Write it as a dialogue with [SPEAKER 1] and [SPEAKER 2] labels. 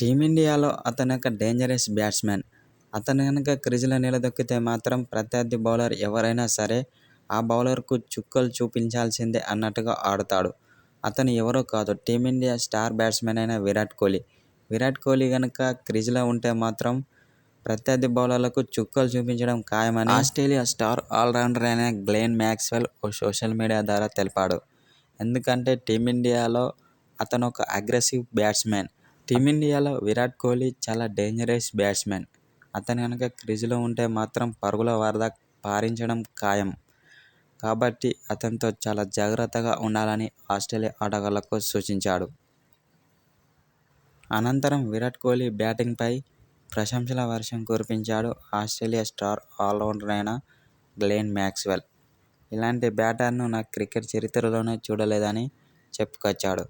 [SPEAKER 1] టీమిండియాలో అతనొక dangerous batsman. అతను గనక క్రీజులో నిలదొక్కితే మాత్రం ప్రత్యర్థి బౌలర్ ఎవరైనా సరే ఆ బౌలర్కు చుక్కలు చూపించాల్సిందే అన్నట్టుగా ఆడుతాడు. అతను ఎవరో కాదు, టీమిండియా స్టార్ బ్యాట్స్మన్ అయిన విరాట్ కోహ్లీ. విరాట్ కోహ్లీ గనక క్రీజులో ఉంటే మాత్రం ప్రత్యర్థి బౌలర్లకు చుక్కలు చూపించడం ఖాయమని ఆస్ట్రేలియా స్టార్ ఆల్రౌండర్ అయిన గ్లెన్ మాక్స్వెల్ ఓ సోషల్ మీడియా ద్వారా తెలిపాడు. ఎందుకంటే టీమిండియాలో అతనొక అగ్రెసివ్ బ్యాట్స్మన్. టీమిండియాలో విరాట్ కోహ్లీ చాలా డేంజరస్ బ్యాట్స్మన్. అతను గనక క్రీజులో ఉంటే మాత్రం పరుగుల వరద పారించడం ఖాయం. కాబట్టి అతనితో చాలా జాగ్రత్తగా ఉండాలని ఆస్ట్రేలియా ఆటగాళ్లకు సూచించాడు. అనంతరం విరాట్ కోహ్లీ బ్యాటింగ్పై ప్రశంసల వర్షం కురిపించాడు ఆస్ట్రేలియా స్టార్ ఆల్రౌండర్ అయిన గ్లెన్ మాక్స్వెల్. ఇలాంటి బ్యాటర్ను నా క్రికెట్ చరిత్రలోనే చూడలేదని చెప్పుకొచ్చాడు.